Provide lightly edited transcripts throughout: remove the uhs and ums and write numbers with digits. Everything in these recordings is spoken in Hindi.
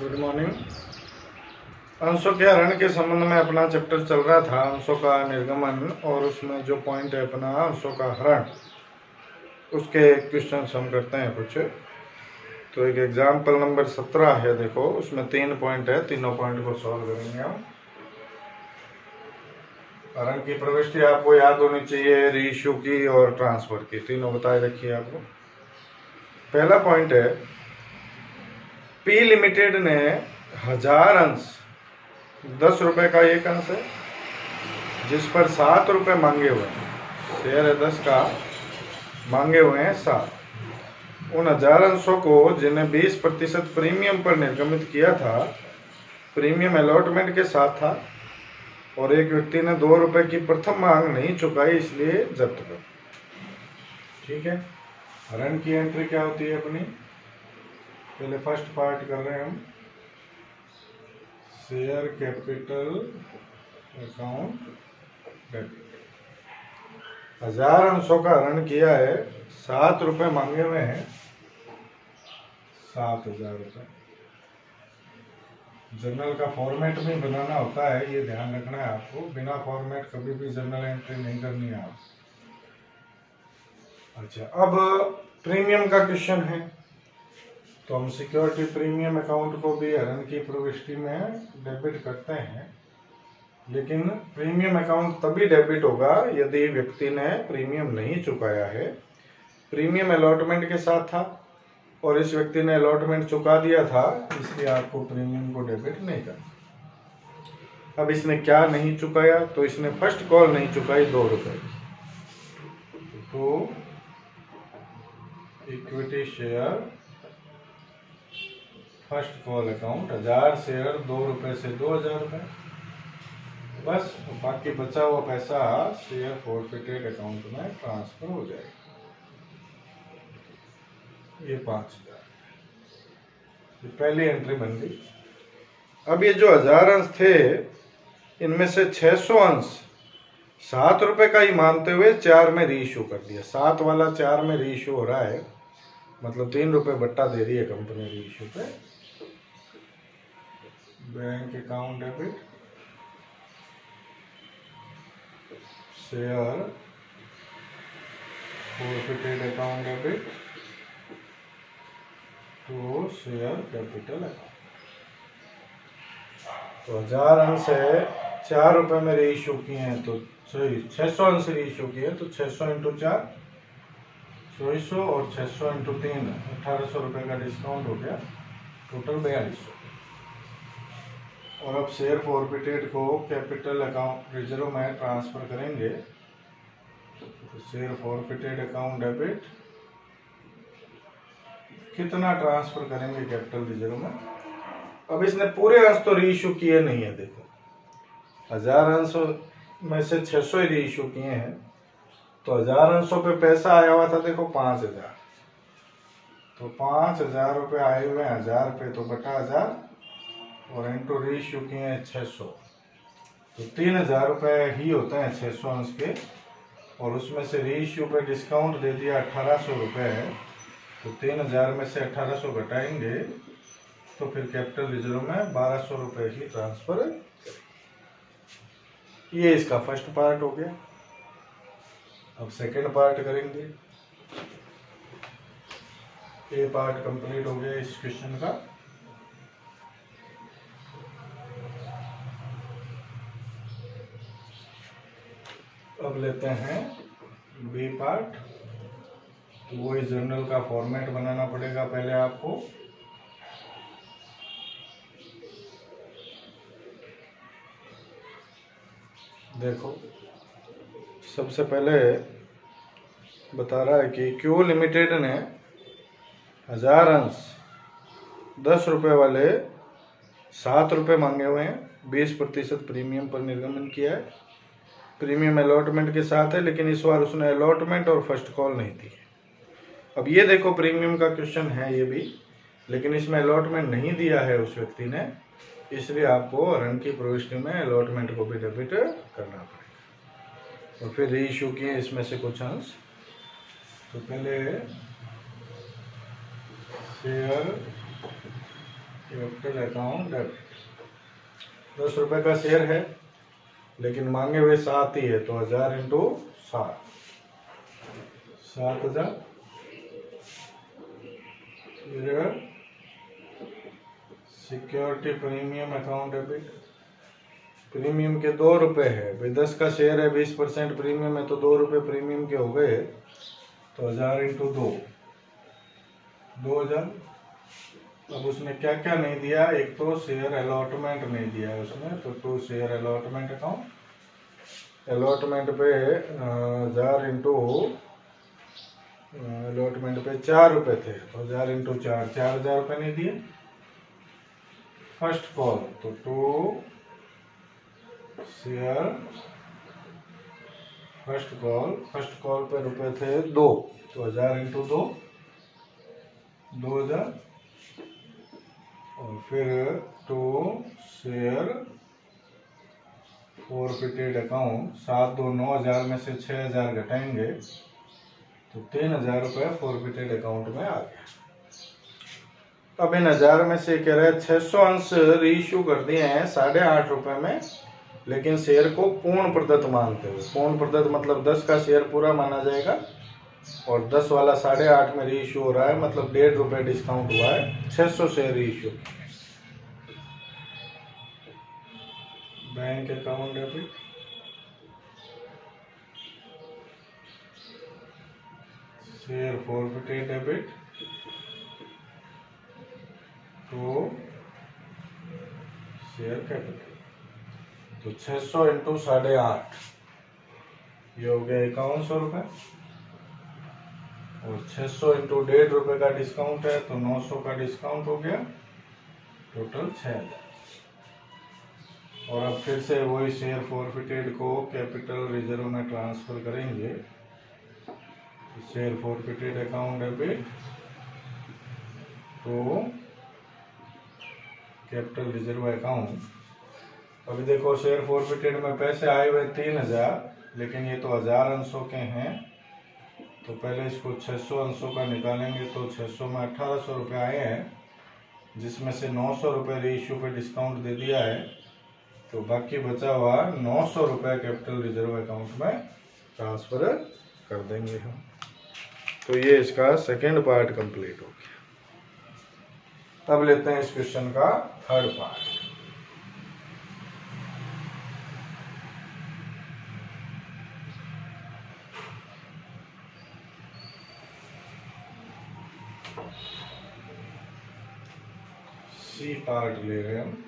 Good morning. अंशों के हरण के संबंध में अपना चैप्टर चल रहा था, अंशों का निर्गमन, और उसमें जो पॉइंट है अपना अंशों का हरण, उसके क्वेश्चन हम करते हैं कुछ। तो एक एग्जाम्पल नंबर 17 है, देखो उसमें 3 पॉइंट है, तीनों पॉइंट को सॉल्व करेंगे हम। हरण की प्रविष्टि आपको याद होनी चाहिए, रीइश्यू की और ट्रांसफर की, तीनों बताए रखिए आपको। पहला पॉइंट है, पी लिमिटेड ने 1000 अंश 10 रुपए का एक अंश है जिस पर 7 रुपए मांगे हुए हैं। शेयर है 10 का, मांगे हुए हैं 7। उन 1000 अंशों को जिन्हें 20% प्रीमियम पर निर्गमित किया था, प्रीमियम अलॉटमेंट के साथ था, और एक व्यक्ति ने 2 रुपए की प्रथम मांग नहीं चुकाई, इसलिए जब्त कर। ठीक है, हरण की एंट्री क्या होती है अपनी? पहले फर्स्ट पार्ट कर रहे हैं हम, शेयर कैपिटल अकाउंट डेबिट। 1000 अंशों का हरण किया है, 7 रुपए मांगे हुए हैं, 7000 रुपए। जर्नल का फॉर्मेट भी बनाना होता है, ये ध्यान रखना है आपको, बिना फॉर्मेट कभी भी जर्नल एंट्री नहीं करनी है आप। अच्छा, अब प्रीमियम का क्वेश्चन है, तो हम सिक्योरिटी प्रीमियम अकाउंट को भी हरण की प्रविष्टि में डेबिट करते हैं, लेकिन प्रीमियम अकाउंट तभी डेबिट होगा यदि व्यक्ति ने प्रीमियम नहीं चुकाया है, प्रीमियम अलॉटमेंट के साथ था और इस व्यक्ति ने अलॉटमेंट चुका दिया था, इसलिए आपको प्रीमियम को डेबिट नहीं करना। अब इसने क्या नहीं चुकाया? तो इसने फर्स्ट कॉल नहीं चुकाई 2 रुपए की, तो equity share first call account 1000 share 2 रुपए से 2000 रुपए, बस बाकी बचा हुआ पैसा शेयर फॉरफिटेड अकाउंट में ट्रांसफर हो जाएगा। ये 5000, ये पहली एंट्री बन गई। अब ये जो 1000 अंश थे, इनमें से 600 अंश 7 रुपए का ही मानते हुए 4 में रीइश्यू कर दिया। 7 वाला 4 में रीइश्यू हो रहा है, मतलब 3 रुपए बट्टा दे रही है कंपनी रीइश्यू पे। Bank account debit, share forfeited account debit to share capital account. तो 1000 अंश है, 4 रुपए में रीइश्यू किए हैं, तो 600 अंश रीइश्यू किए, तो 600 इंटू 4 2400 और 600 इंटू 3 1800 रुपए का डिस्काउंट हो गया, टोटल 4200। और अब शेयर फॉरफिटेड को कैपिटल अकाउंट रिजर्व में ट्रांसफर करेंगे, तो शेयर फॉरफिटेड अकाउंट डेबिट कितना ट्रांसफर करेंगे कैपिटल रिजर्व में? अब इसने पूरे अंश तो रीइश्यू किए नहीं है, देखो 1000 अंशों में से 600 ही रीइश्यू किए हैं, तो 1000 अंशों पे पैसा आया हुआ था, देखो 5000, तो 5000 रुपए आए हुए हैं 1000 पे, तो बटा 1000 और इंटू रीइश्यू किए हैं 600, तो 3000 रुपए ही होते हैं 600 अंश के, और उसमें से रीइश्यू पे डिस्काउंट दे दिया 1800 रुपए है, तो 3000 में से 1800 घटाएंगे, तो फिर कैपिटल रिजर्व में 1200 रुपए ही ट्रांसफर। ये इसका फर्स्ट पार्ट हो गया। अब सेकंड पार्ट करेंगे। ये पार्ट कंप्लीट हो गया इस क्वेश्चन का। अब लेते हैं बी पार्ट। वो इस जर्नल का फॉर्मेट बनाना पड़ेगा पहले आपको। देखो, सबसे पहले बता रहा है कि क्यू लिमिटेड ने 1000 अंश 10 रुपए वाले 7 रुपए मांगे हुए हैं, 20% प्रीमियम पर निर्गमन किया है, प्रीमियम अलॉटमेंट के साथ है, लेकिन इस बार उसने अलॉटमेंट और फर्स्ट कॉल नहीं दी है। अब ये देखो, प्रीमियम का क्वेश्चन है ये भी, लेकिन इसमें अलॉटमेंट नहीं दिया है उस व्यक्ति ने, इसलिए आपको हरण की प्रविष्टि में अलॉटमेंट को भी डेबिट करना पड़ेगा। और फिर रीइश्यू किए इसमें से कुछ अंश, तो पहले शेयर कैपिटल अकाउंट डेबिट। 10 रुपए का शेयर है लेकिन मांगे हुए 7 ही है, तो 1000 into 7, 7000। Security premium account debit, premium के 2 रुपए है भाई, 10 का शेयर है, 20% प्रीमियम है, तो 2 रुपए प्रीमियम के हो गए, तो 1000 इंटू 2, 2000। अब उसने क्या क्या नहीं दिया, एक तो शेयर अलॉटमेंट नहीं दिया है उसने, तो 2 शेयर अलॉटमेंट अकाउंट, अलॉटमेंट पे 1000 इंटू, अलॉटमेंट पे 4 रुपए थे, तो 1000 इंटू 4, 4000 रुपये नहीं दिए। फर्स्ट कॉल, तो 2 शेयर फर्स्ट कॉल पे रुपए थे 2, तो 1000 इंटू 2, 2000। और फिर 2 शेयर फॉरफिटेड अकाउंट, 7 2 9000 में से 6000 घटाएंगे तो 3000 रुपये फॉरफिटेड अकाउंट में आ गया। अब इन 1000 में से कह रहे हैं 600 अंश रीइश्यू कर दिए हैं 8.5 रुपए में, लेकिन शेयर को पूर्ण प्रदत्त मानते हुए, पूर्ण प्रदत्त मतलब 10 का शेयर पूरा माना जाएगा और 10 वाला 8.5 में रीइश्यू हो रहा है, मतलब 1.5 रुपए डिस्काउंट हुआ है, 600 share reissue. Bank account debit, share forfeited debit, तो शेयर कैपिटल, तो 600 इंटू 8.5, ये हो गया 5100 रुपये, और 600 इंटू 1.5 रुपए का डिस्काउंट है, तो 900 का डिस्काउंट हो गया, टोटल 6000। और अब फिर से वही शेयर फॉरफिटेड को कैपिटल रिजर्व में ट्रांसफर करेंगे, शेयर फॉरफिटेड अकाउंट डेबिट, तो कैपिटल रिजर्व अकाउंट। अभी देखो शेयर फॉरफिटेड में पैसे आए हुए 3000, लेकिन ये तो 1000 अंशों के हैं, तो पहले इसको 600 अंशों का निकालेंगे, तो 600 में 1800 रुपये आए हैं, जिसमें से 900 रुपये रीइश्यू पे डिस्काउंट दे दिया है, तो बाकी बचा हुआ 900 रुपये कैपिटल रिजर्व अकाउंट में ट्रांसफर कर देंगे हम। तो ये इसका सेकेंड पार्ट कंप्लीट हो गया। अब लेते हैं इस क्वेश्चन का थर्ड पार्ट। सी पार्ट ले रहे हैं।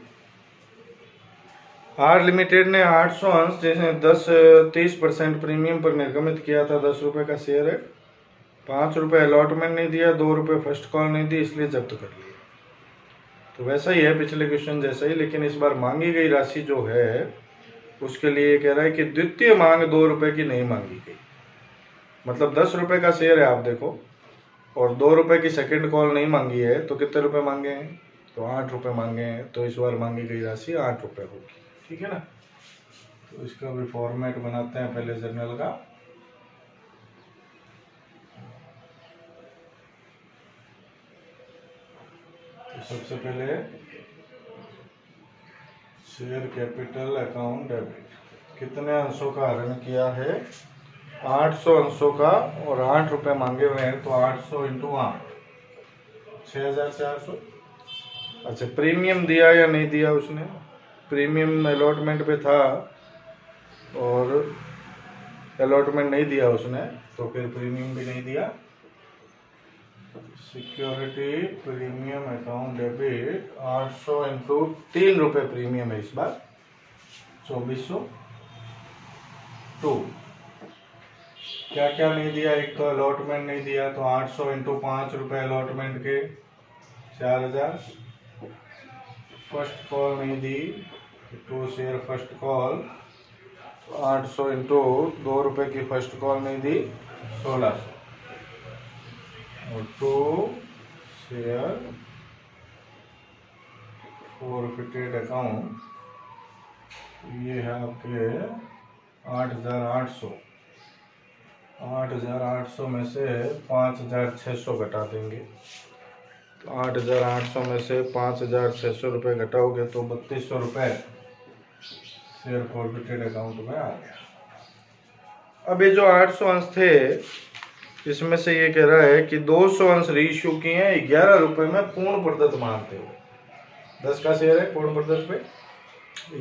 आर लिमिटेड ने 800 अंश जैसे 30% प्रीमियम पर निर्गमित किया था, 10 रुपए का शेयर है, 5 रुपए अलॉटमेंट नहीं दिया, 2 रुपए फर्स्ट कॉल नहीं दी, इसलिए जब्त कर लिया। तो वैसा ही है पिछले क्वेश्चन जैसा ही, लेकिन इस बार मांगी गई राशि जो है उसके लिए कह रहा है कि द्वितीय मांग 2 रुपए की नहीं मांगी गई, मतलब 10 रुपए का शेयर है आप देखो, और 2 रुपए की सेकंड कॉल नहीं मांगी है, तो कितने रुपए मांगे हैं, तो 8 रुपए मांगे हैं, तो इस बार मांगी गई राशि 8 रुपए होगी, ठीक है ना। तो इसका भी फॉर्मेट बनाते हैं पहले जर्नल का। तो सबसे पहले शेयर कैपिटल अकाउंट डेबिट, कितने अंशों का हरण किया है, 800 अंशों का, और 8 रुपए मांगे हुए हैं, तो 800 इंटू 8, 6400। अच्छा, प्रीमियम दिया या नहीं दिया उसने, प्रीमियम अलॉटमेंट पे था और अलॉटमेंट नहीं दिया उसने, तो फिर प्रीमियम भी नहीं दिया। Security premium account debit 800 into 3 रुपए प्रीमियम है इस बार, 2400। क्या क्या नहीं दिया, एक तो अलॉटमेंट नहीं दिया, तो 800 इंटू 5 रुपए अलॉटमेंट के 4000। फर्स्ट कॉल नहीं दी, 2 शेयर फर्स्ट कॉल, तो 800 इंटू 2 रुपए की फर्स्ट कॉल नहीं दी, 1600। और 2 शेयर फॉरफिटेड अकाउंट, ये है आपके 8800, 8800 में से 5600 घटा देंगे, तो 8,800 में से 5,600 रुपये घटाओगे तो 3,200 रुपये शेयर फॉरफिटेड अकाउंट में आ गया। अब ये जो 800 अंश थे इसमें से ये कह रहा है कि 200 अंश रीइश्यू किए हैं 11 रुपये में पूर्ण प्रदत्त मानते हुए। 10 का शेयर है, पूर्ण प्रदत्त पे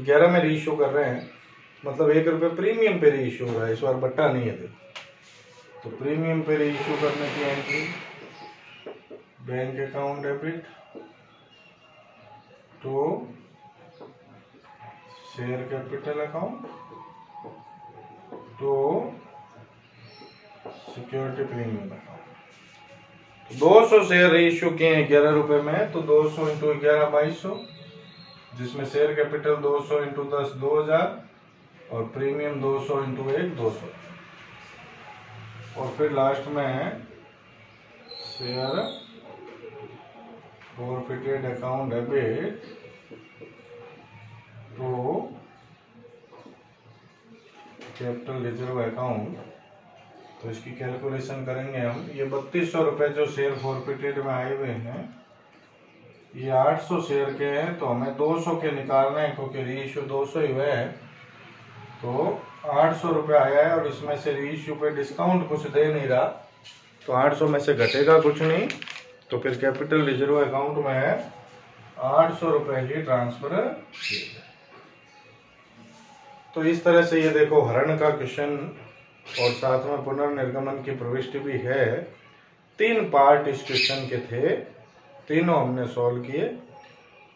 11 में रीइश्यू कर रहे हैं, मतलब 1 रुपये प्रीमियम पे रीइश्यू हो रहा है, इस बार बट्टा नहीं है। तो प्रीमियम पे रीइश्यू करने की entry bank account debit to share capital account to security premium account. 200 share reissue किए हैं 11 रुपए में, तो 200 इंटू 11 2200, जिसमें शेयर कैपिटल 200 इंटू 10 2000 और प्रीमियम 200 इंटू 1 200, और फिर लास्ट में share forfeited account debit to capital reserve account. तो इसकी कैलकुलेशन करेंगे हम। ये 3,200 रुपये जो शेयर फॉरफिटेड में आए हुए हैं ये 800 शेयर के हैं, तो हमें 200 के निकालने हैं क्योंकि रीइश्यू 200 ही हुए हैं। तो 800 रुपये आया है और इसमें से रीइश्यू पे डिस्काउंट कुछ दे नहीं रहा, तो 800 में से घटेगा कुछ नहीं, तो फिर कैपिटल रिजर्व अकाउंट में 800 रुपये ही ट्रांसफर किए। तो इस तरह से ये देखो हरण का क्वेश्चन और साथ में पुनर्निर्गमन की प्रविष्टि भी है। 3 पार्ट इस क्वेश्चन के थे, तीनों हमने सॉल्व किए।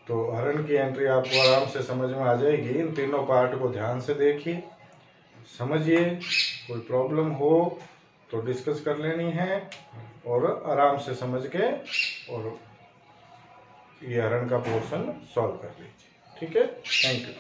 तो हरण की एंट्री आपको आराम से समझ में आ जाएगी। इन तीनों पार्ट को ध्यान से देखिए, समझिए, कोई प्रॉब्लम हो तो डिस्कस कर लेनी है और आराम से समझ के और ये हरण का पोर्शन सॉल्व कर लीजिए। ठीक है, थैंक यू।